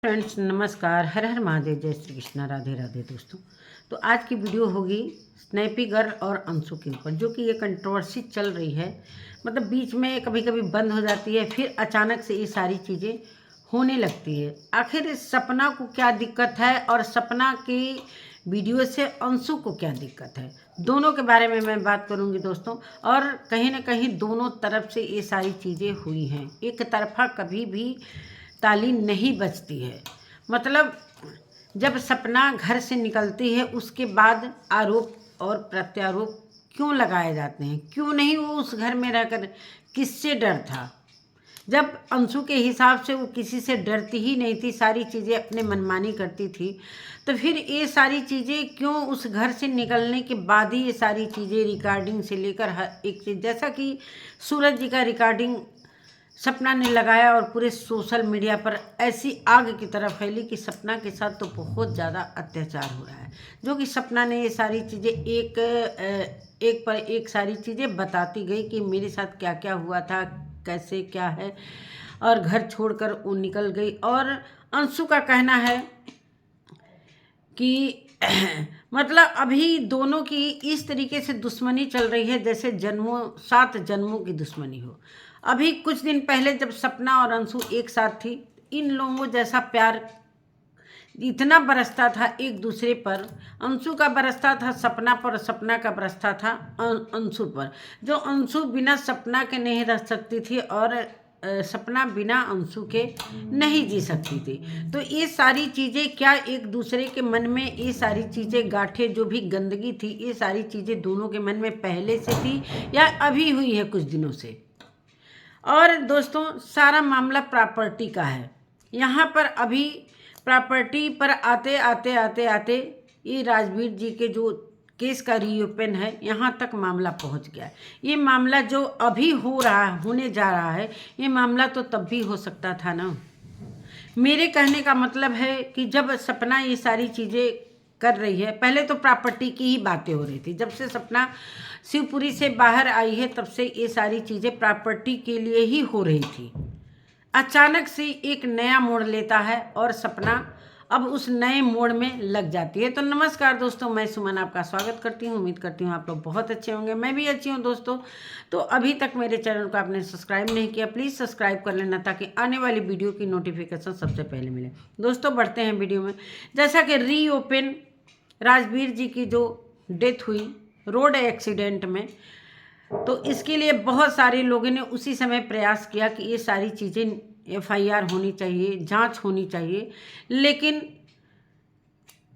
Friends नमस्कार, हर हर महादेव, जय श्री कृष्णा, राधे राधे। दोस्तों तो आज की वीडियो होगी स्नैपी गर्ल और अंशु के ऊपर, जो कि ये कंट्रोवर्सी चल रही है। मतलब बीच में कभी कभी बंद हो जाती है, फिर अचानक से ये सारी चीज़ें होने लगती है। आखिर सपना को क्या दिक्कत है और सपना की वीडियो से अंशु को क्या दिक्कत है, दोनों के बारे में मैं बात करूंगी दोस्तों। और कहीं ना कहीं दोनों तरफ से ये सारी चीज़ें हुई हैं, एक तरफा कभी भी ताली नहीं बजती है। मतलब जब सपना घर से निकलती है उसके बाद आरोप और प्रत्यारोप क्यों लगाए जाते हैं? क्यों नहीं वो उस घर में रहकर किससे डर था? जब अंशु के हिसाब से वो किसी से डरती ही नहीं थी, सारी चीज़ें अपने मनमानी करती थी, तो फिर ये सारी चीज़ें क्यों उस घर से निकलने के बाद ही ये सारी चीज़ें, रिकॉर्डिंग से लेकर हर एक चीज़, जैसा कि सूरज जी का रिकॉर्डिंग सपना ने लगाया और पूरे सोशल मीडिया पर ऐसी आग की तरह फैली कि सपना के साथ तो बहुत ज़्यादा अत्याचार हो रहा है। जो कि सपना ने ये सारी चीज़ें एक पर एक सारी चीज़ें बताती गई कि मेरे साथ क्या क्या हुआ था, कैसे क्या है, और घर छोड़कर वो निकल गई। और अंशु का कहना है कि मतलब अभी दोनों की इस तरीके से दुश्मनी चल रही है जैसे जन्मों 7 जन्मों की दुश्मनी हो। अभी कुछ दिन पहले जब सपना और अंशु एक साथ थी, इन लोगों जैसा प्यार इतना बरसता था एक दूसरे पर। अंशु का बरसता था सपना पर, सपना का बरसता था अंशु पर। जो अंशु बिना सपना के नहीं रह सकती थी और सपना बिना अंशु के नहीं जी सकती थी। तो ये सारी चीज़ें क्या एक दूसरे के मन में, ये सारी चीज़ें गांठें, जो भी गंदगी थी, ये सारी चीज़ें दोनों के मन में पहले से थी या अभी हुई है कुछ दिनों से? और दोस्तों सारा मामला प्रॉपर्टी का है। यहाँ पर अभी प्रॉपर्टी पर आते आते आते आते ये राजवीर जी के जो केस का रीओपन है, यहाँ तक मामला पहुँच गया है। ये मामला जो अभी होने जा रहा है, ये मामला तो तब भी हो सकता था ना। मेरे कहने का मतलब है कि जब सपना ये सारी चीज़ें कर रही है, पहले तो प्रॉपर्टी की ही बातें हो रही थी। जब से सपना शिवपुरी से बाहर आई है तब से ये सारी चीज़ें प्रॉपर्टी के लिए ही हो रही थी। अचानक से एक नया मोड़ लेता है और सपना अब उस नए मोड़ में लग जाती है। तो नमस्कार दोस्तों, मैं सुमन आपका स्वागत करती हूँ। उम्मीद करती हूँ आप लोग बहुत अच्छे होंगे, मैं भी अच्छी हूँ दोस्तों। तो अभी तक मेरे चैनल को आपने सब्सक्राइब नहीं किया, प्लीज़ सब्सक्राइब कर लेना ताकि आने वाली वीडियो की नोटिफिकेशन सबसे पहले मिले। दोस्तों बढ़ते हैं वीडियो में। जैसा कि रीओपन राजवीर जी की जो डेथ हुई रोड एक्सीडेंट में, तो इसके लिए बहुत सारे लोगों ने उसी समय प्रयास किया कि ये सारी चीज़ें एफआईआर होनी चाहिए, जांच होनी चाहिए। लेकिन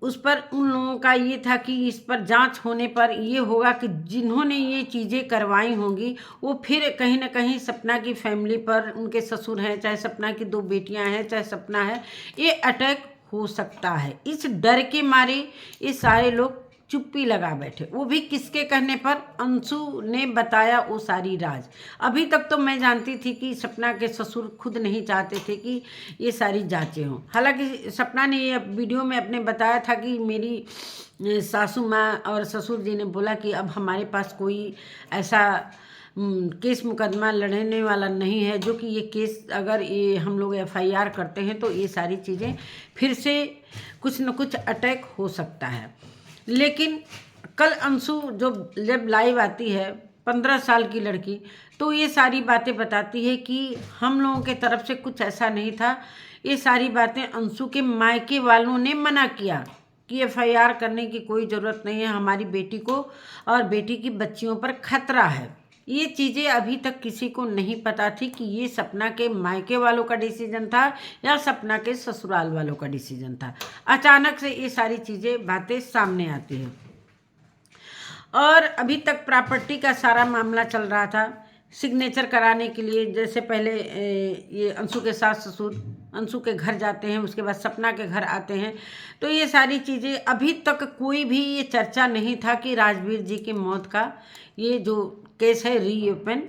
उस पर उन लोगों का ये था कि इस पर जांच होने पर ये होगा कि जिन्होंने ये चीज़ें करवाई होंगी वो फिर कहीं ना कहीं सपना की फैमिली पर, उनके ससुर हैं, चाहे सपना की 2 बेटियां हैं, चाहे सपना है, ये अटैक हो सकता है। इस डर के मारे ये सारे लोग चुप्पी लगा बैठे। वो भी किसके कहने पर? अंशु ने बताया वो सारी राज। अभी तक तो मैं जानती थी कि सपना के ससुर खुद नहीं चाहते थे कि ये सारी जांचें हों। हालांकि सपना ने ये वीडियो में अपने बताया था कि मेरी सासू माँ और ससुर जी ने बोला कि अब हमारे पास कोई ऐसा केस मुकदमा लड़ने वाला नहीं है, जो कि ये केस अगर ये हम लोग एफआईआर करते हैं तो ये सारी चीज़ें फिर से कुछ न कुछ अटैक हो सकता है। लेकिन कल अंशु जब लाइव आती है, 15 साल की लड़की, तो ये सारी बातें बताती है कि हम लोगों के तरफ से कुछ ऐसा नहीं था। ये सारी बातें अंशु के मायके वालों ने मना किया कि एफआईआर करने की कोई ज़रूरत नहीं है, हमारी बेटी को और बेटी की बच्चियों पर खतरा है। ये चीज़ें अभी तक किसी को नहीं पता थी कि ये सपना के मायके वालों का डिसीजन था या सपना के ससुराल वालों का डिसीजन था। अचानक से ये सारी चीज़ें बातें सामने आती हैं। और अभी तक प्रॉपर्टी का सारा मामला चल रहा था। सिग्नेचर कराने के लिए जैसे पहले ये अंशु के सास ससुर अंशु के घर जाते हैं, उसके बाद सपना के घर आते हैं, तो ये सारी चीज़ें अभी तक कोई भी ये चर्चा नहीं था कि राजवीर जी की मौत का ये जो केस है रीओपन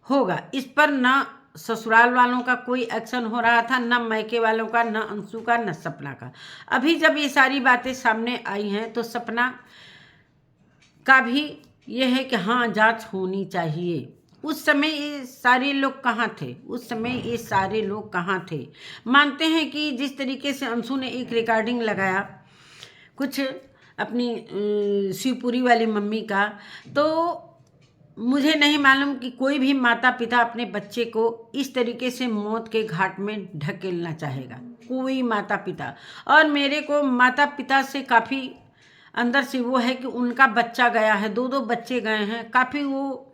होगा। इस पर ना ससुराल वालों का कोई एक्शन हो रहा था, ना मायके वालों का, ना अंशु का, ना सपना का। अभी जब ये सारी बातें सामने आई हैं तो सपना का भी यह है कि हाँ जांच होनी चाहिए। उस समय ये सारे लोग कहाँ थे? उस समय ये सारे लोग कहाँ थे? मानते हैं कि जिस तरीके से अंशु ने एक रिकॉर्डिंग लगाया कुछ अपनी शिवपुरी वाली मम्मी का, तो मुझे नहीं मालूम कि कोई भी माता पिता अपने बच्चे को इस तरीके से मौत के घाट में ढकेलना चाहेगा, कोई माता पिता। और मेरे को माता पिता से काफ़ी अंदर से वो है कि उनका बच्चा गया है, 2-2 बच्चे गए हैं, काफ़ी वो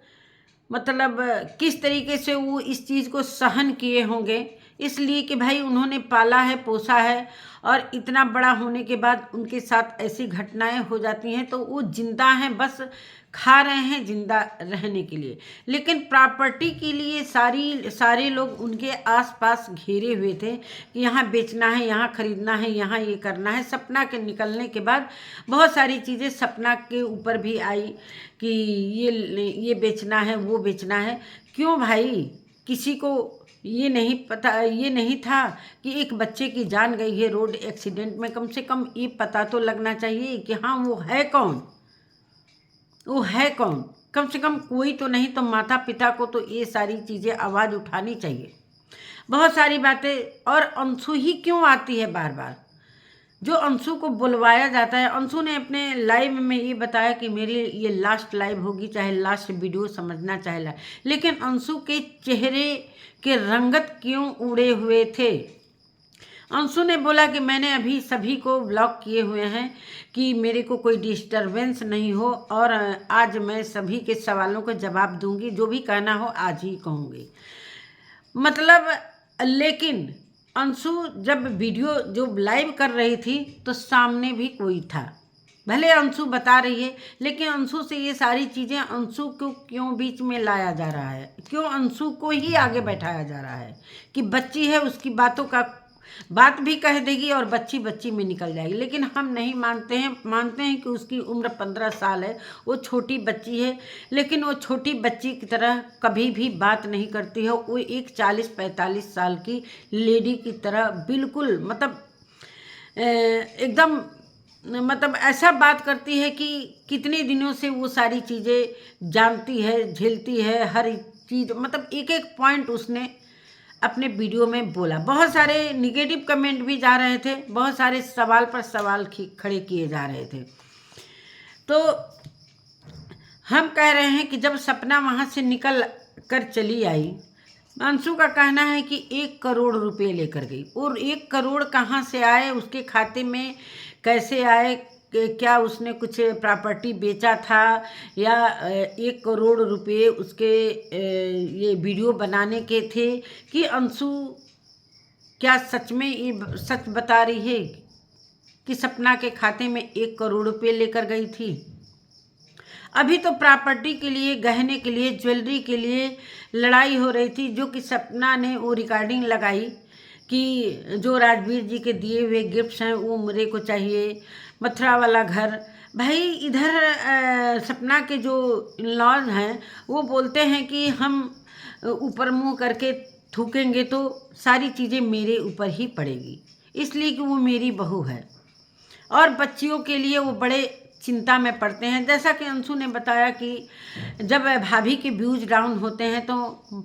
मतलब किस तरीके से वो इस चीज़ को सहन किए होंगे, इसलिए कि भाई उन्होंने पाला है, पोसा है, और इतना बड़ा होने के बाद उनके साथ ऐसी घटनाएं हो जाती हैं, तो वो जिंदा हैं, बस खा रहे हैं जिंदा रहने के लिए। लेकिन प्रॉपर्टी के लिए सारे लोग उनके आसपास घेरे हुए थे कि यहाँ बेचना है, यहाँ खरीदना है, यहाँ ये करना है। सपना के निकलने के बाद बहुत सारी चीज़ें सपना के ऊपर भी आई कि ये बेचना है, वो बेचना है। क्यों भाई? किसी को ये नहीं पता, ये नहीं था कि एक बच्चे की जान गई है रोड एक्सीडेंट में, कम से कम ये पता तो लगना चाहिए कि हाँ वो है कौन, वो है कौन, कम से कम कोई तो नहीं। तो माता पिता को तो ये सारी चीज़ें आवाज़ उठानी चाहिए, बहुत सारी बातें। और अंशु ही क्यों आती है बार बार? जो अंशु को बुलवाया जाता है, अंशु ने अपने लाइव में ये बताया कि मेरी ये लास्ट लाइव होगी, चाहे लास्ट वीडियो समझना चाहे लेकिन अंशु के चेहरे के रंगत क्यों उड़े हुए थे? अंशु ने बोला कि मैंने अभी सभी को ब्लॉक किए हुए हैं कि मेरे को कोई डिस्टरबेंस नहीं हो, और आज मैं सभी के सवालों का जवाब दूंगी, जो भी कहना हो आज ही कहूँगी। मतलब लेकिन अंशु जब वीडियो जो लाइव कर रही थी तो सामने भी कोई था, भले अंशु बता रही है, लेकिन अंशु से ये सारी चीज़ें, अंशु को क्यों बीच में लाया जा रहा है? क्यों अंशु को ही आगे बैठाया जा रहा है कि बच्ची है, उसकी बातों का बात भी कह देगी और बच्ची में निकल जाएगी? लेकिन हम नहीं मानते हैं कि उसकी उम्र 15 साल है, वो छोटी बच्ची है, लेकिन वो छोटी बच्ची की तरह कभी भी बात नहीं करती है। वो एक 40-45 साल की लेडी की तरह बिल्कुल मतलब एकदम मतलब ऐसा बात करती है कि कितने दिनों से वो सारी चीज़ें जानती है, झेलती है, हर चीज़, मतलब एक एक पॉइंट उसने अपने वीडियो में बोला। बहुत सारे निगेटिव कमेंट भी जा रहे थे, बहुत सारे सवाल पर सवाल खड़े किए जा रहे थे। तो हम कह रहे हैं कि जब सपना वहाँ से निकल कर चली आई, अंशु का कहना है कि 1 करोड़ रुपए लेकर गई, और 1 करोड़ कहाँ से आए, उसके खाते में कैसे आए, क्या उसने कुछ प्रॉपर्टी बेचा था, या 1 करोड़ रुपए उसके ये वीडियो बनाने के थे, कि अंशु क्या सच में ये सच बता रही है कि सपना के खाते में 1 करोड़ रुपए लेकर गई थी? अभी तो प्रॉपर्टी के लिए, गहने के लिए, ज्वेलरी के लिए लड़ाई हो रही थी, जो कि सपना ने वो रिकॉर्डिंग लगाई कि जो राजवीर जी के दिए हुए गिफ्ट्स हैं वो मेरे को चाहिए, मथुरा वाला घर। भाई इधर सपना के जो इन-लॉज हैं वो बोलते हैं कि हम ऊपर मुंह करके थूकेंगे तो सारी चीज़ें मेरे ऊपर ही पड़ेगी, इसलिए कि वो मेरी बहू है। और बच्चियों के लिए वो बड़े चिंता में पड़ते हैं। जैसा कि अंशु ने बताया कि जब भाभी के व्यूज डाउन होते हैं तो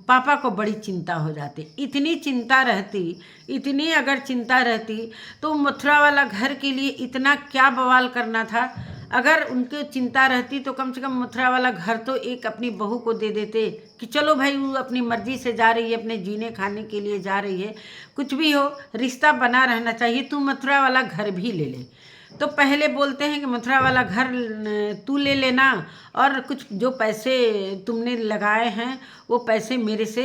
पापा को बड़ी चिंता हो जाती। इतनी चिंता रहती, इतनी अगर चिंता रहती तो मथुरा वाला घर के लिए इतना क्या बवाल करना था। अगर उनकी चिंता रहती तो कम से कम मथुरा वाला घर तो एक अपनी बहू को दे देते कि चलो भाई वो अपनी मर्जी से जा रही है, अपने जीने खाने के लिए जा रही है, कुछ भी हो रिश्ता बना रहना चाहिए, तू मथुरा वाला घर भी ले ले। तो पहले बोलते हैं कि मथुरा वाला घर तू ले लेना, और कुछ जो पैसे तुमने लगाए हैं वो पैसे मेरे से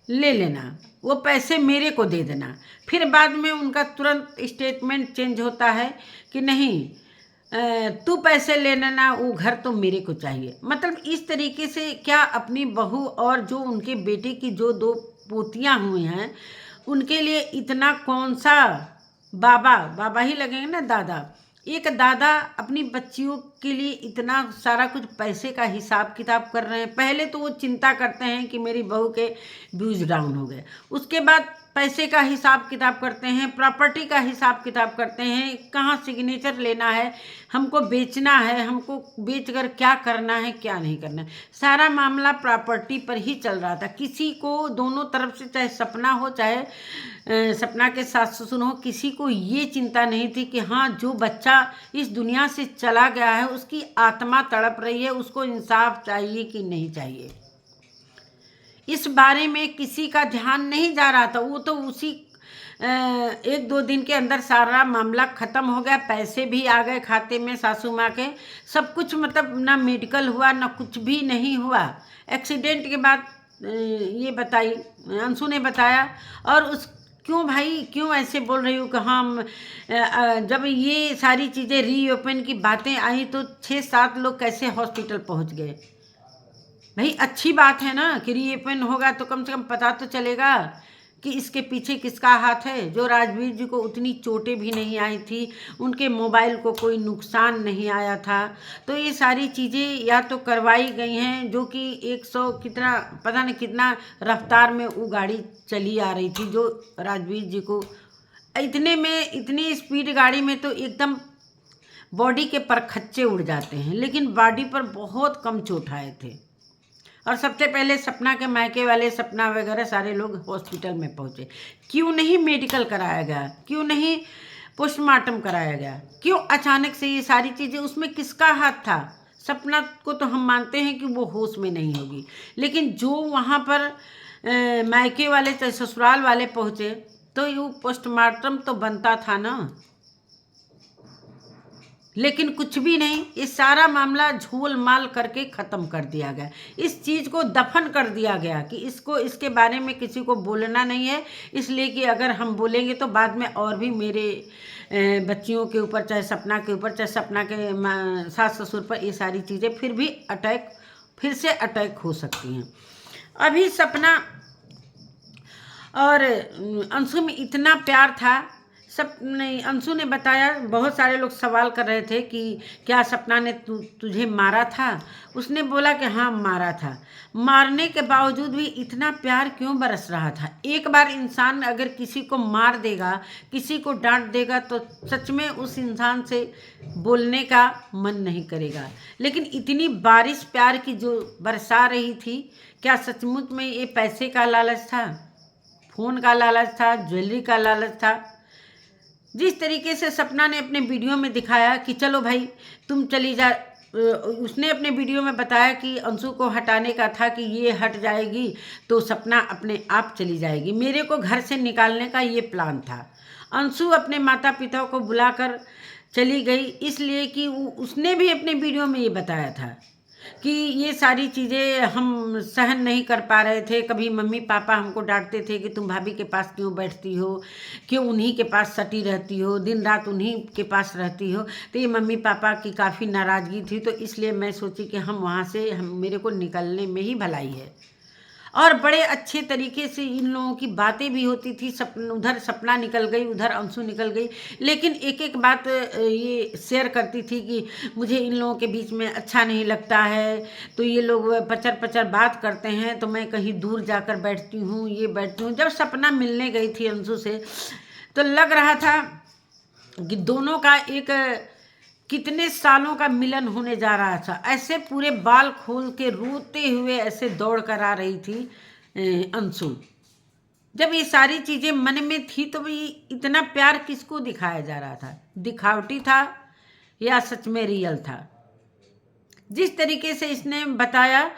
ले लेना, वो पैसे मेरे को दे देना। फिर बाद में उनका तुरंत स्टेटमेंट चेंज होता है कि नहीं तू पैसे ले लेना, वो घर तो मेरे को चाहिए। मतलब इस तरीके से क्या अपनी बहू और जो उनके बेटे की जो 2 पोतियां हुई हैं उनके लिए इतना कौन सा बाबा ही लगेंगे ना, दादा, एक दादा अपनी बच्चियों के लिए इतना सारा कुछ पैसे का हिसाब किताब कर रहे हैं। पहले तो वो चिंता करते हैं कि मेरी बहू के व्यूज डाउन हो गए, उसके बाद पैसे का हिसाब किताब करते हैं, प्रॉपर्टी का हिसाब किताब करते हैं, कहाँ सिग्नेचर लेना है, हमको बेचना है, हमको बेचकर क्या करना है क्या नहीं करना है। सारा मामला प्रॉपर्टी पर ही चल रहा था। किसी को दोनों तरफ से, चाहे सपना हो चाहे सपना के सास ससुर हो, किसी को ये चिंता नहीं थी कि हाँ जो बच्चा इस दुनिया से चला गया है उसकी आत्मा तड़प रही है, उसको इंसाफ चाहिए कि नहीं चाहिए। इस बारे में किसी का ध्यान नहीं जा रहा था। वो तो उसी 1-2 दिन के अंदर सारा मामला ख़त्म हो गया, पैसे भी आ गए खाते में सासू माँ के, सब कुछ, मतलब ना मेडिकल हुआ ना कुछ भी नहीं हुआ। एक्सीडेंट के बाद ये बताई, अंशु ने बताया। और उस क्यों भाई क्यों ऐसे बोल रही हूँ कि हम जब ये सारी चीज़ें रीओपन की बातें आई तो 6-7 लोग कैसे हॉस्पिटल पहुँच गए। भाई अच्छी बात है ना कि रीओपन होगा तो कम से कम पता तो चलेगा कि इसके पीछे किसका हाथ है। जो राजवीर जी को उतनी चोटें भी नहीं आई थी, उनके मोबाइल को कोई नुकसान नहीं आया था, तो ये सारी चीज़ें या तो करवाई गई हैं, जो कि 100 कितना पता नहीं कितना रफ्तार में वो गाड़ी चली आ रही थी, जो राजवीर जी को इतने में, इतनी स्पीड गाड़ी में तो एकदम बॉडी के परखच्चे उड़ जाते हैं, लेकिन बॉडी पर बहुत कम चोट आए थे। और सबसे पहले सपना के मायके वाले, सपना वगैरह सारे लोग हॉस्पिटल में पहुंचे। क्यों नहीं मेडिकल कराया गया, क्यों नहीं पोस्टमार्टम कराया गया, क्यों अचानक से ये सारी चीज़ें, उसमें किसका हाथ था। सपना को तो हम मानते हैं कि वो होश में नहीं होगी, लेकिन जो वहाँ पर मायके वाले चाहे ससुराल वाले पहुँचे तो ये पोस्टमार्टम तो बनता था ना, लेकिन कुछ भी नहीं। ये सारा मामला झोल माल करके ख़त्म कर दिया गया, इस चीज़ को दफन कर दिया गया कि इसको, इसके बारे में किसी को बोलना नहीं है, इसलिए कि अगर हम बोलेंगे तो बाद में और भी मेरे बच्चियों के ऊपर, चाहे सपना के ऊपर, चाहे सपना के सास ससुर पर, ये सारी चीज़ें फिर से अटैक हो सकती हैं। अभी सपना और अंशु में इतना प्यार था। सब नहीं, अंशु ने बताया, बहुत सारे लोग सवाल कर रहे थे कि क्या सपना ने तुझे मारा था। उसने बोला कि हाँ मारा था। मारने के बावजूद भी इतना प्यार क्यों बरस रहा था। एक बार इंसान अगर किसी को मार देगा, किसी को डांट देगा, तो सच में उस इंसान से बोलने का मन नहीं करेगा। लेकिन इतनी बारिश प्यार की जो बरसा रही थी, क्या सचमुच में ये पैसे का लालच था, फ़ोन का लालच था, ज्वेलरी का लालच था। जिस तरीके से सपना ने अपने वीडियो में दिखाया कि चलो भाई तुम चली जा, उसने अपने वीडियो में बताया कि अंशु को हटाने का था कि ये हट जाएगी तो सपना अपने आप चली जाएगी। मेरे को घर से निकालने का ये प्लान था। अंशु अपने माता पिता को बुलाकर चली गई, इसलिए कि उसने भी अपने वीडियो में ये बताया था कि ये सारी चीज़ें हम सहन नहीं कर पा रहे थे। कभी मम्मी पापा हमको डांटते थे कि तुम भाभी के पास क्यों बैठती हो, क्यों उन्हीं के पास सटी रहती हो, दिन रात उन्हीं के पास रहती हो। तो ये मम्मी पापा की काफ़ी नाराज़गी थी, तो इसलिए मैं सोची कि हम वहाँ से, मेरे को निकलने में ही भलाई है। और बड़े अच्छे तरीके से इन लोगों की बातें भी होती थी। उधर सपना निकल गई, उधर अंशु निकल गई, लेकिन एक एक बात ये शेयर करती थी कि मुझे इन लोगों के बीच में अच्छा नहीं लगता है, तो ये लोग पचर पचर बात करते हैं तो मैं कहीं दूर जाकर बैठती हूँ, ये बैठती हूँ। जब सपना मिलने गई थी अंशु से तो लग रहा था कि दोनों का एक कितने सालों का मिलन होने जा रहा था। ऐसे पूरे बाल खोल के रोते हुए ऐसे दौड़ कर आ रही थी अंशु। जब ये सारी चीज़ें मन में थी तो भी इतना प्यार किसको दिखाया जा रहा था, दिखावटी था या सच में रियल था। जिस तरीके से इसने बताया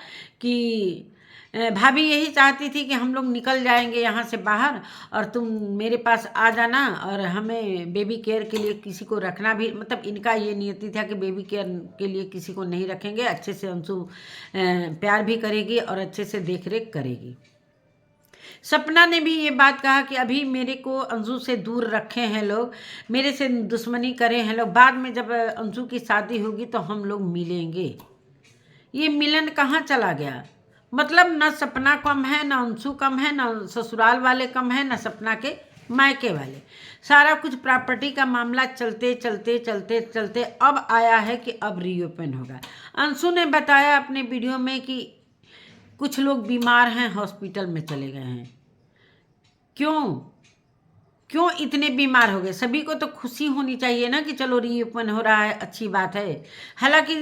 कि भाभी यही चाहती थी कि हम लोग निकल जाएंगे यहाँ से बाहर और तुम मेरे पास आ जाना, और हमें बेबी केयर के लिए किसी को रखना भी, मतलब इनका ये नियति था कि बेबी केयर के लिए किसी को नहीं रखेंगे, अच्छे से अंशु प्यार भी करेगी और अच्छे से देख रेख करेगी। सपना ने भी ये बात कहा कि अभी मेरे को अंशु से दूर रखे हैं लोग, मेरे से दुश्मनी करे हैं लोग, बाद में जब अंशु की शादी होगी तो हम लोग मिलेंगे। ये मिलन कहाँ चला गया। मतलब न सपना कम है, न अंशु कम है, न ससुराल वाले कम है, न सपना के मायके वाले। सारा कुछ प्रॉपर्टी का मामला चलते चलते चलते चलते अब आया है कि अब रीओपन होगा। अंशु ने बताया अपने वीडियो में कि कुछ लोग बीमार हैं, हॉस्पिटल में चले गए हैं। क्यों क्यों इतने बीमार हो गए? सभी को तो खुशी होनी चाहिए ना कि चलो रीओपन हो रहा है, अच्छी बात है। हालांकि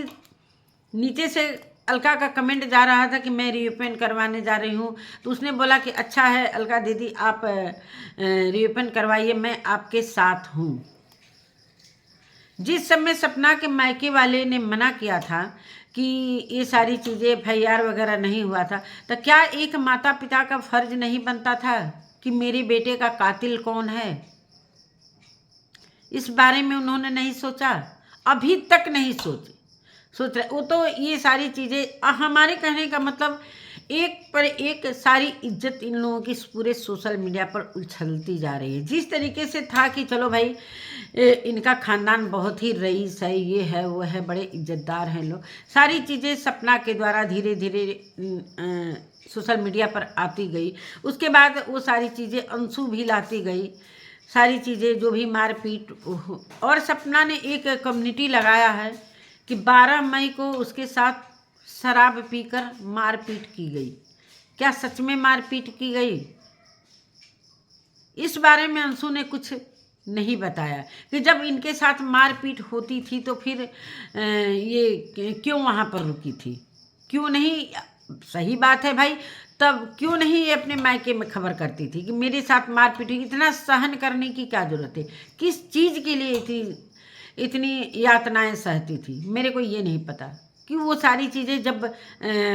नीचे से अलका का कमेंट जा रहा था कि मैं रीओपन करवाने जा रही हूँ, तो उसने बोला कि अच्छा है अलका दीदी, आप रीओपन करवाइए, मैं आपके साथ हूँ। जिस समय सपना के मायके वाले ने मना किया था कि ये सारी चीज़ें FIR वगैरह नहीं हुआ था, तो क्या एक माता पिता का फर्ज नहीं बनता था कि मेरे बेटे का कातिल कौन है? इस बारे में उन्होंने नहीं सोचा, अभी तक नहीं सोच रहे वो तो ये सारी चीज़ें हमारे कहने का मतलब एक पर एक सारी इज्जत इन लोगों की पूरे सोशल मीडिया पर उछलती जा रही है। जिस तरीके से था कि चलो भाई इनका खानदान बहुत ही रईस है, ये है वो है, बड़े इज्जतदार हैं लोग, सारी चीज़ें सपना के द्वारा धीरे धीरे सोशल मीडिया पर आती गई। उसके बाद वो सारी चीज़ें अंशु भी लाती गई, सारी चीज़ें जो भी मारपीट। और सपना ने एक कम्युनिटी लगाया है कि 12 मई को उसके साथ शराब पीकर मारपीट की गई। क्या सच में मारपीट की गई? इस बारे में अंशु ने कुछ नहीं बताया कि जब इनके साथ मारपीट होती थी तो फिर ये क्यों वहाँ पर रुकी थी, क्यों नहीं? सही बात है भाई, तब क्यों नहीं ये अपने मायके में खबर करती थी कि मेरे साथ मारपीट हुई? इतना सहन करने की क्या जरूरत है? किस चीज़ के लिए इतनी यातनाएं सहती थी? मेरे को ये नहीं पता कि वो सारी चीज़ें जब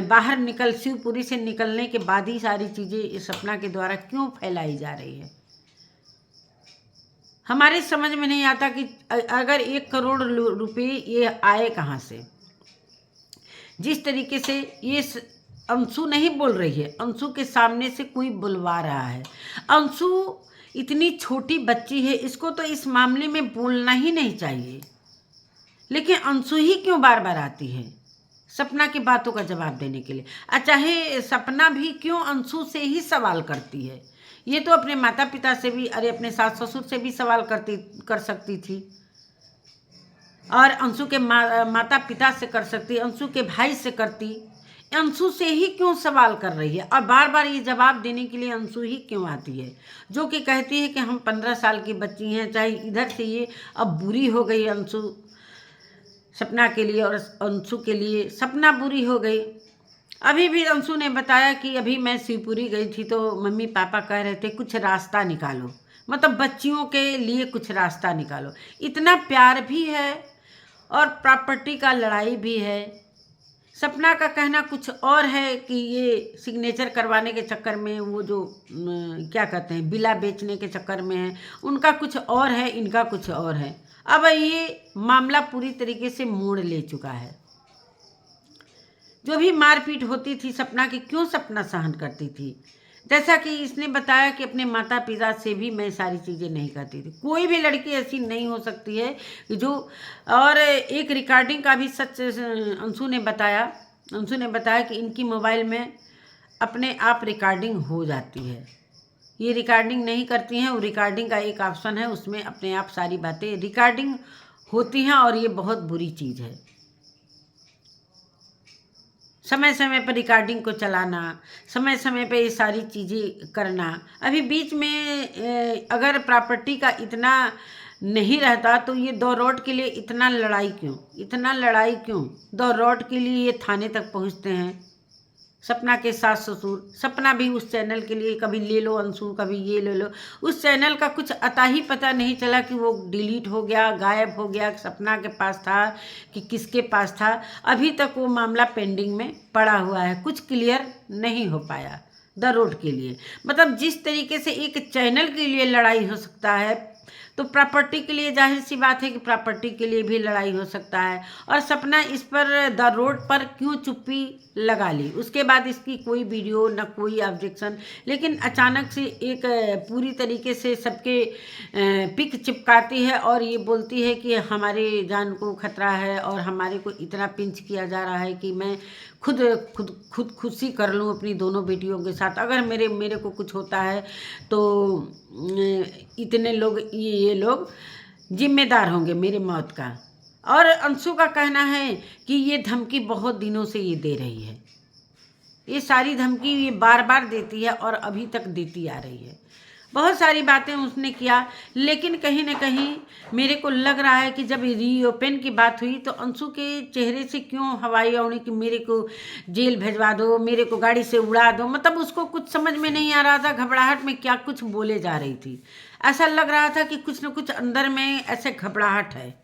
बाहर शिवपुरी से निकलने के बाद ही सारी चीज़ें इस सपना के द्वारा क्यों फैलाई जा रही है, हमारे समझ में नहीं आता कि अगर 1 करोड़ रुपए ये आए कहाँ से? जिस तरीके से ये अंशु नहीं बोल रही है, अंशु के सामने से कोई बुलवा रहा है। अंशु इतनी छोटी बच्ची है, इसको तो इस मामले में बोलना ही नहीं चाहिए, लेकिन अंशु ही क्यों बार बार आती है सपना की बातों का जवाब देने के लिए? चाहे सपना भी क्यों अंशु से ही सवाल करती है? ये तो अपने माता पिता से भी, अरे अपने सास ससुर से भी सवाल कर सकती थी, और अंशु के माता पिता से कर सकती, अंशु के भाई से करती। अंशु से ही क्यों सवाल कर रही है? और बार बार ये जवाब देने के लिए अंशु ही क्यों आती है, जो कि कहती है कि हम 15 साल की बच्ची हैं। चाहे इधर से ये अब बुरी हो गई अंशु सपना के लिए, और अंशु के लिए सपना बुरी हो गई। अभी भी अंशु ने बताया कि अभी मैं शिवपुरी गई थी तो मम्मी पापा कह रहे थे कुछ रास्ता निकालो, मतलब बच्चियों के लिए कुछ रास्ता निकालो। इतना प्यार भी है और प्रॉपर्टी का लड़ाई भी है। सपना का कहना कुछ और है कि ये सिग्नेचर करवाने के चक्कर में, वो जो क्या कहते हैं बिला बेचने के चक्कर में है, उनका कुछ और है, इनका कुछ और है। अब ये मामला पूरी तरीके से मोड़ ले चुका है। जो भी मारपीट होती थी सपना की, क्यों सपना सहन करती थी? जैसा कि इसने बताया कि अपने माता पिता से भी मैं सारी चीज़ें नहीं करती थी। कोई भी लड़की ऐसी नहीं हो सकती है जो, और एक रिकॉर्डिंग का भी सच अंशु ने बताया कि इनकी मोबाइल में अपने आप रिकॉर्डिंग हो जाती है। ये रिकॉर्डिंग नहीं करती हैं, वो रिकॉर्डिंग का एक ऑप्शन है, उसमें अपने आप सारी बातें रिकॉर्डिंग होती हैं, और ये बहुत बुरी चीज़ है। समय समय पर रिकॉर्डिंग को चलाना, समय समय पर ये सारी चीज़ें करना। अभी बीच में अगर प्रॉपर्टी का इतना नहीं रहता तो ये दौरोट के लिए इतना लड़ाई क्यों? दौरोट के लिए ये थाने तक पहुंचते हैं, सपना के सास ससुर। सपना भी उस चैनल के लिए कभी ले लो अंशु, कभी ये ले लो। उस चैनल का कुछ अता ही पता नहीं चला कि वो डिलीट हो गया, गायब हो गया, सपना के पास था कि किसके पास था। अभी तक वो मामला पेंडिंग में पड़ा हुआ है, कुछ क्लियर नहीं हो पाया द रोड के लिए। मतलब जिस तरीके से एक चैनल के लिए लड़ाई हो सकता है, तो प्रॉपर्टी के लिए जाहिर सी बात है कि प्रॉपर्टी के लिए भी लड़ाई हो सकता है। और सपना इस पर द रोड पर क्यों चुप्पी लगा ली? उसके बाद इसकी कोई वीडियो न कोई ऑब्जेक्शन, लेकिन अचानक से एक पूरी तरीके से सबके पिक चिपकाती है और ये बोलती है कि हमारे जान को खतरा है और हमारे को इतना पिंच किया जा रहा है कि मैं खुदकुशी कर लूँ अपनी दोनों बेटियों के साथ। अगर मेरे को कुछ होता है तो इतने लोग, ये लोग जिम्मेदार होंगे मेरे मौत का। और अंशु का कहना है कि ये धमकी बहुत दिनों से ये दे रही है, ये सारी धमकी ये बार बार देती है और अभी तक देती आ रही है। बहुत सारी बातें उसने किया, लेकिन कहीं ना कहीं मेरे को लग रहा है कि जब रीओपन की बात हुई तो अंशु के चेहरे से क्यों हवाई उड़ी कि मेरे को जेल भेजवा दो, मेरे को गाड़ी से उड़ा दो। मतलब उसको कुछ समझ में नहीं आ रहा था, घबराहट में क्या कुछ बोले जा रही थी। ऐसा लग रहा था कि कुछ न कुछ अंदर में ऐसे घबराहट है,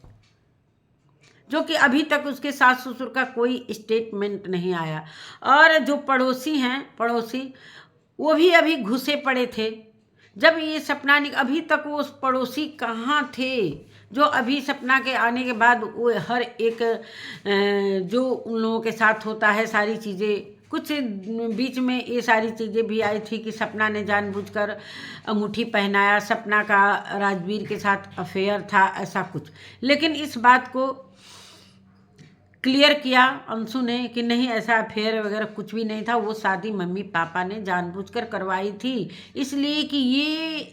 जो कि अभी तक उसके सास ससुर का कोई स्टेटमेंट नहीं आया। और जो पड़ोसी हैं, पड़ोसी वो भी अभी घुसे पड़े थे। जब ये सपना अभी तक वो उस पड़ोसी कहाँ थे जो अभी सपना के आने के बाद वो हर एक जो उन लोगों के साथ होता है सारी चीज़ें, कुछ बीच में ये सारी चीज़ें भी आई थी कि सपना ने जानबूझकर अंगूठी पहनाया, सपना का राजवीर के साथ अफेयर था, ऐसा कुछ। लेकिन इस बात को क्लियर किया अंशु ने कि नहीं, ऐसा अफेयर वगैरह कुछ भी नहीं था, वो शादी मम्मी पापा ने जानबूझकर करवाई थी, इसलिए कि ये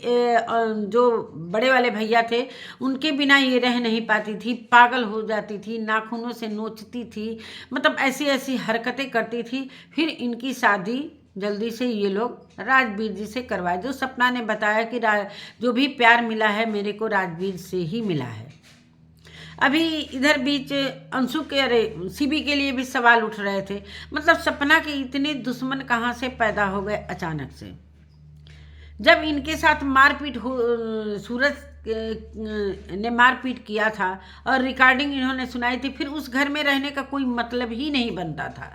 जो बड़े वाले भैया थे उनके बिना ये रह नहीं पाती थी, पागल हो जाती थी, नाखूनों से नोचती थी, मतलब ऐसी ऐसी हरकतें करती थी। फिर इनकी शादी जल्दी से ये लोग राजवीर जी से करवाए। जो सपना ने बताया कि जो भी प्यार मिला है मेरे को राजवीर से ही मिला है। अभी इधर बीच अंशु के सीबी के लिए भी सवाल उठ रहे थे, मतलब सपना के इतने दुश्मन कहाँ से पैदा हो गए अचानक से। जब इनके साथ मारपीट हो, सूरज ने मारपीट किया था और रिकॉर्डिंग इन्होंने सुनाई थी, फिर उस घर में रहने का कोई मतलब ही नहीं बनता था,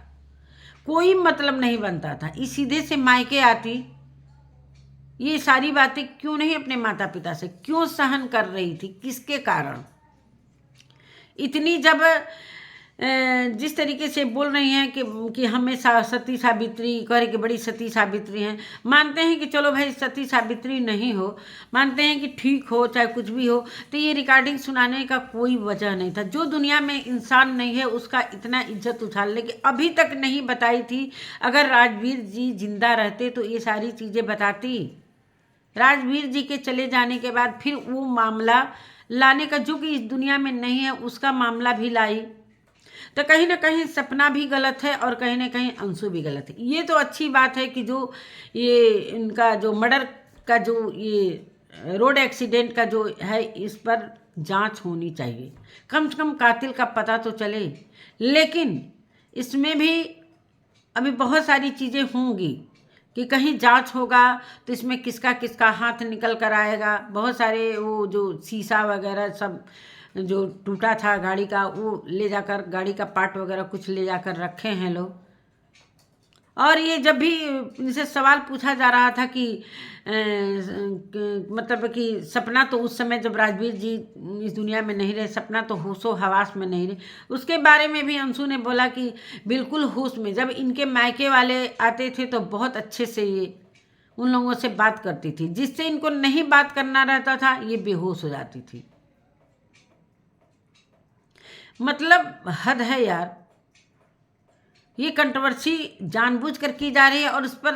कोई मतलब नहीं बनता था। इस सीधे से मायके आती, ये सारी बातें क्यों नहीं अपने माता पिता से क्यों सहन कर रही थी, किसके कारण इतनी। जब जिस तरीके से बोल रही हैं कि हमें सती सावित्री कह कि बड़ी सती सावित्री हैं, मानते हैं कि चलो भाई सती सावित्री नहीं हो, मानते हैं कि ठीक हो चाहे कुछ भी हो, तो ये रिकॉर्डिंग सुनाने का कोई वजह नहीं था। जो दुनिया में इंसान नहीं है उसका इतना इज्जत उछालने की अभी तक नहीं बताई थी। अगर राजवीर जी जिंदा रहते तो ये सारी चीज़ें बताती। राजवीर जी के चले जाने के बाद फिर वो मामला लाने का, जो कि इस दुनिया में नहीं है, उसका मामला भी लाई, तो कहीं ना कहीं सपना भी गलत है और कहीं ना कहीं अंशु भी गलत है। ये तो अच्छी बात है कि जो ये इनका जो मर्डर का जो ये रोड एक्सीडेंट का जो है, इस पर जांच होनी चाहिए, कम से कम कातिल का पता तो चले। लेकिन इसमें भी अभी बहुत सारी चीज़ें होंगी कि कहीं जांच होगा तो इसमें किसका किसका हाथ निकल कर आएगा। बहुत सारे वो जो शीशा वगैरह सब जो टूटा था गाड़ी का, वो ले जाकर गाड़ी का पार्ट वगैरह कुछ ले जाकर रखे हैं लोग। और ये जब भी इनसे सवाल पूछा जा रहा था कि मतलब कि सपना तो उस समय जब राजवीर जी इस दुनिया में नहीं रहे, सपना तो होशो हवास में नहीं रहे, उसके बारे में भी अंशु ने बोला कि बिल्कुल होश में। जब इनके मायके वाले आते थे तो बहुत अच्छे से ये उन लोगों से बात करती थी, जिससे इनको नहीं बात करना रहता था ये बेहोश हो जाती थी। मतलब हद है यार। ये कंट्रोवर्सी जानबूझकर की जा रही है और उस पर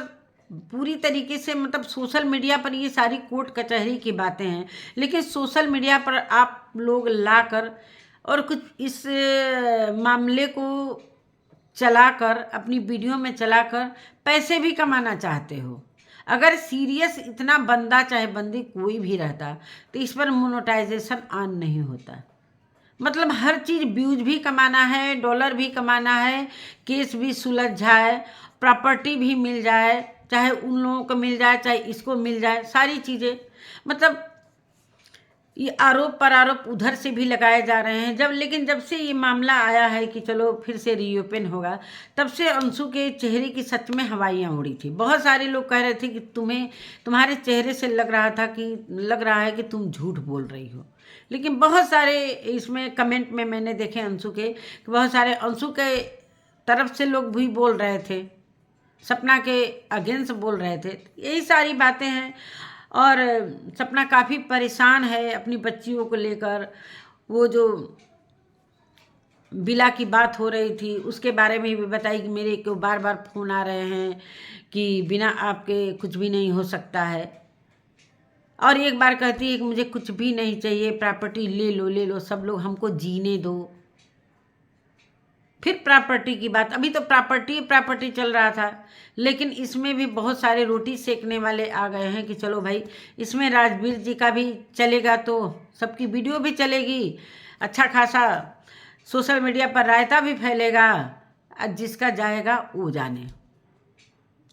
पूरी तरीके से, मतलब सोशल मीडिया पर ये सारी कोर्ट कचहरी की बातें हैं, लेकिन सोशल मीडिया पर आप लोग लाकर और कुछ इस मामले को चलाकर अपनी वीडियो में चलाकर पैसे भी कमाना चाहते हो। अगर सीरियस इतना बंदा चाहे बंदी कोई भी रहता तो इस पर मोनेटाइजेशन ऑन नहीं होता। मतलब हर चीज़ व्यूज भी कमाना है, डॉलर भी कमाना है, केस भी सुलझ जाए, प्रॉपर्टी भी मिल जाए, चाहे उन लोगों को मिल जाए चाहे इसको मिल जाए, सारी चीज़ें। मतलब ये आरोप पर आरोप उधर से भी लगाए जा रहे हैं। लेकिन जब से ये मामला आया है कि चलो फिर से रीओपन होगा, तब से अंशु के चेहरे की सच में हवाइयाँ उड़ी थी। बहुत सारे लोग कह रहे थे कि तुम्हारे चेहरे से लग रहा है कि तुम झूठ बोल रही हो। लेकिन बहुत सारे इसमें कमेंट में मैंने देखे अंशु के, बहुत सारे अंशु के तरफ से लोग भी बोल रहे थे, सपना के अगेंस्ट बोल रहे थे। यही सारी बातें हैं। और सपना काफ़ी परेशान है अपनी बच्चियों को लेकर। वो जो बिला की बात हो रही थी उसके बारे में भी बताई कि मेरे को बार बार फ़ोन आ रहे हैं कि बिना आपके कुछ भी नहीं हो सकता है। और एक बार कहती है कि मुझे कुछ भी नहीं चाहिए, प्रॉपर्टी ले लो, सब लोग हमको जीने दो। फिर प्रॉपर्टी की बात, अभी तो प्रॉपर्टी चल रहा था, लेकिन इसमें भी बहुत सारे रोटी सेकने वाले आ गए हैं कि चलो भाई इसमें राजवीर जी का भी चलेगा तो सबकी वीडियो भी चलेगी, अच्छा खासा सोशल मीडिया पर रायता भी फैलेगा, जिसका जाएगा वो जाने।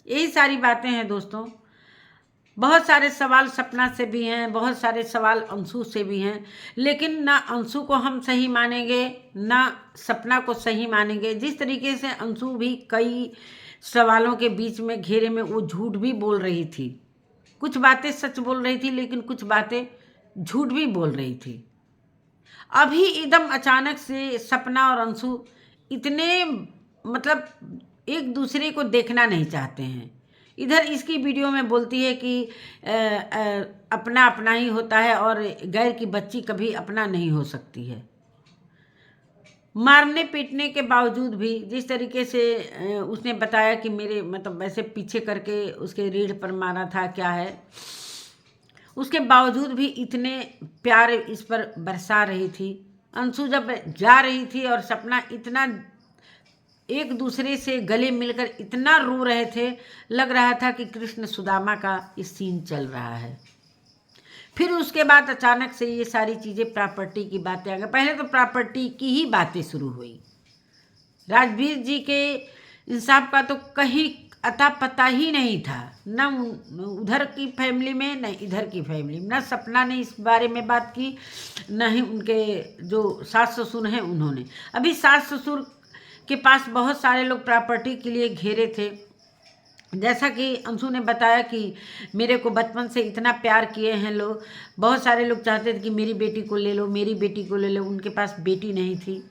यही सारी बातें हैं दोस्तों। बहुत सारे सवाल सपना से भी हैं, बहुत सारे सवाल अंशु से भी हैं, लेकिन ना अंशु को हम सही मानेंगे ना सपना को सही मानेंगे। जिस तरीके से अंशु भी कई सवालों के बीच में घेरे में वो झूठ भी बोल रही थी, कुछ बातें सच बोल रही थी लेकिन कुछ बातें झूठ भी बोल रही थी। अभी एकदम अचानक से सपना और अंशु इतने मतलब एक दूसरे को देखना नहीं चाहते हैं। इधर इसकी वीडियो में बोलती है कि अपना अपना ही होता है और गैर की बच्ची कभी अपना नहीं हो सकती है। मारने पीटने के बावजूद भी जिस तरीके से उसने बताया कि मेरे मतलब ऐसे पीछे करके उसके रीढ़ पर मारा था क्या है, उसके बावजूद भी इतने प्यार इस पर बरसा रही थी। अंशु जब जा रही थी और सपना इतना एक दूसरे से गले मिलकर इतना रो रहे थे, लग रहा था कि कृष्ण सुदामा का ये सीन चल रहा है। फिर उसके बाद अचानक से ये सारी चीज़ें प्रॉपर्टी की बातें आ गई। पहले तो प्रॉपर्टी की ही बातें शुरू हुई। राजवीर जी के इंसाफ का तो कहीं अता पता ही नहीं था, न उधर की फैमिली में न इधर की फैमिली में। न सपना ने इस बारे में बात की, न ही उनके जो सास ससुर हैं उन्होंने। अभी सास ससुर के पास बहुत सारे लोग प्रॉपर्टी के लिए घेरे थे। जैसा कि अंशु ने बताया कि मेरे को बचपन से इतना प्यार किए हैं लोग, बहुत सारे लोग चाहते थे कि मेरी बेटी को ले लो, मेरी बेटी को ले लो। उनके पास बेटी नहीं थी,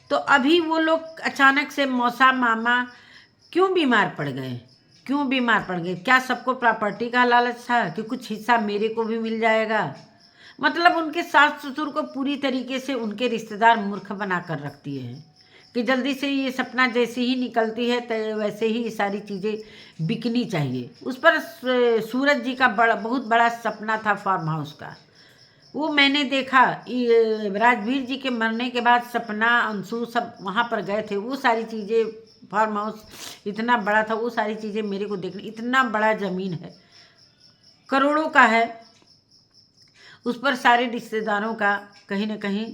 तो अभी वो लोग अचानक से मौसा मामा क्यों बीमार पड़ गए? क्यों बीमार पड़ गए? क्या सबको प्रॉपर्टी का लालच था कि कुछ हिस्सा मेरे को भी मिल जाएगा? मतलब उनके सास ससुर को पूरी तरीके से उनके रिश्तेदार मूर्ख बना कर रख दिए हैं कि जल्दी से ये सपना जैसे ही निकलती है तो वैसे ही ये सारी चीज़ें बिकनी चाहिए। उस पर सूरज जी का बहुत बड़ा सपना था फार्म हाउस का, वो मैंने देखा। राजवीर जी के मरने के बाद सपना अंशु सब वहाँ पर गए थे। वो सारी चीज़ें, फार्म हाउस इतना बड़ा था, वो सारी चीज़ें मेरे को देखने। इतना बड़ा ज़मीन है, करोड़ों का है, उस पर सारे रिश्तेदारों का कहीं ना कहीं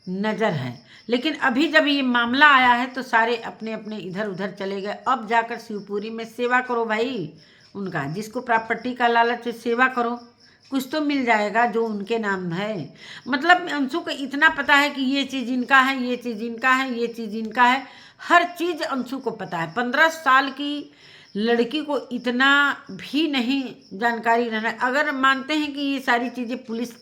नज़र है। लेकिन अभी जब ये मामला आया है तो सारे अपने अपने इधर उधर चले गए। अब जाकर शिवपुरी में सेवा करो भाई उनका, जिसको प्रॉपर्टी का लालच है सेवा करो, कुछ तो मिल जाएगा जो उनके नाम है। मतलब अंशु को इतना पता है कि ये चीज़ इनका है, ये चीज़ इनका है, ये चीज़ इनका है, हर चीज़ अंशु को पता है। 15 साल की लड़की को इतना भी नहीं जानकारी रहना। अगर मानते हैं कि ये सारी चीज़ें पुलिस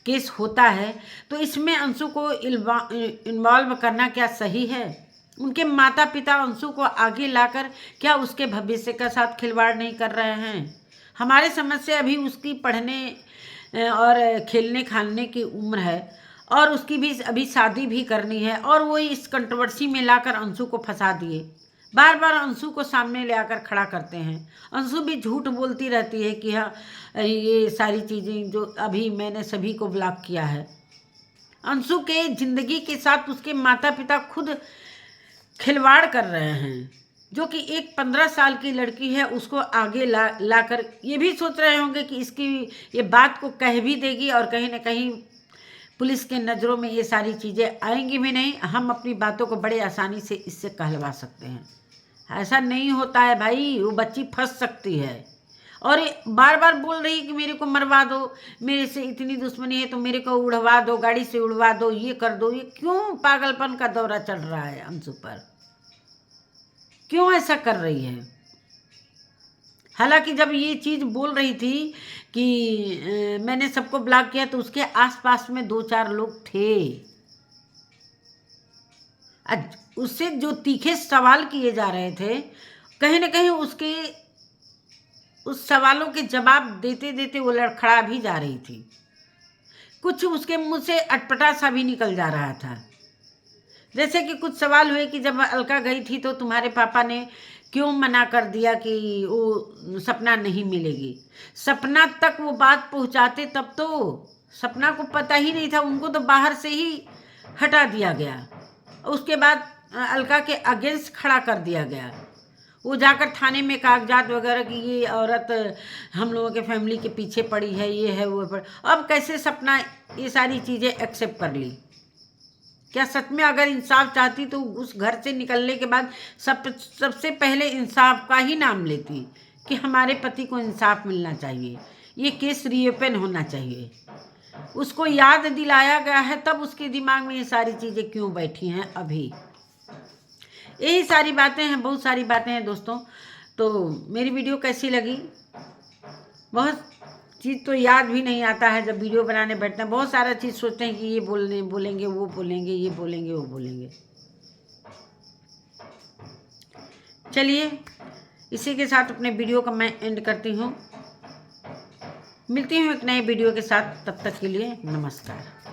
केस होता है तो इसमें अंशु को इन्वॉल्व करना क्या सही है? उनके माता पिता अंशु को आगे लाकर क्या उसके भविष्य के साथ खिलवाड़ नहीं कर रहे हैं? हमारे समझ से अभी उसकी पढ़ने और खेलने खाने की उम्र है और उसकी भी अभी शादी भी करनी है, और वो इस कंट्रोवर्सी में लाकर अंशु को फंसा दिए। बार बार अंशु को सामने ले आकर खड़ा करते हैं। अंशु भी झूठ बोलती रहती है कि हाँ ये सारी चीज़ें जो अभी मैंने सभी को ब्लॉक किया है। अंशु के ज़िंदगी के साथ उसके माता पिता खुद खिलवाड़ कर रहे हैं, जो कि एक 15 साल की लड़की है उसको आगे लाकर ये भी सोच रहे होंगे कि इसकी ये बात को कह भी देगी और कहीं ना कहीं पुलिस के नज़रों में ये सारी चीज़ें आएंगी भी नहीं। हम अपनी बातों को बड़े आसानी से इससे कहलवा सकते हैं। ऐसा नहीं होता है भाई, वो बच्ची फंस सकती है। और बार बार बोल रही है कि मेरे को मरवा दो, मेरे से इतनी दुश्मनी है तो मेरे को उड़वा दो, गाड़ी से उड़वा दो, ये कर दो। ये क्यों पागलपन का दौरा चढ़ रहा है अंशु पर? क्यों ऐसा कर रही है? हालांकि जब ये चीज़ बोल रही थी कि मैंने सबको ब्लॉक किया तो उसके आसपास में 2-4 लोग थे। उससे जो तीखे सवाल किए जा रहे थे, कहीं ना कहीं उसके उस सवालों के जवाब देते देते वो लड़खड़ा भी जा रही थी। कुछ उसके मुंह से अटपटा सा भी निकल जा रहा था। जैसे कि कुछ सवाल हुए कि जब अलका गई थी तो तुम्हारे पापा ने क्यों मना कर दिया कि वो सपना नहीं मिलेगी? सपना तक वो बात पहुंचाते तब तो सपना को पता ही नहीं था। उनको तो बाहर से ही हटा दिया गया। उसके बाद अलका के अगेंस्ट खड़ा कर दिया गया। वो जाकर थाने में कागजात वगैरह कि ये औरत हम लोगों के फैमिली के पीछे पड़ी है, ये है वो है। अब कैसे सपना ये सारी चीज़ें एक्सेप्ट कर ली? क्या सच में अगर इंसाफ चाहती तो उस घर से निकलने के बाद सबसे पहले इंसाफ का ही नाम लेती कि हमारे पति को इंसाफ मिलना चाहिए, ये केस रीओपन होना चाहिए। उसको याद दिलाया गया है, तब उसके दिमाग में ये सारी चीज़ें क्यों बैठी हैं अभी? यही सारी बातें हैं, बहुत सारी बातें हैं दोस्तों। तो मेरी वीडियो कैसी लगी? बहुत चीज़ तो याद भी नहीं आता है जब वीडियो बनाने बैठते हैं। बहुत सारा चीज़ सोचते हैं कि ये बोलेंगे, वो बोलेंगे, ये बोलेंगे, वो बोलेंगे। चलिए, इसी के साथ अपने वीडियो का मैं एंड करती हूँ। मिलती हूँ एक नए वीडियो के साथ, तब तक के लिए नमस्कार।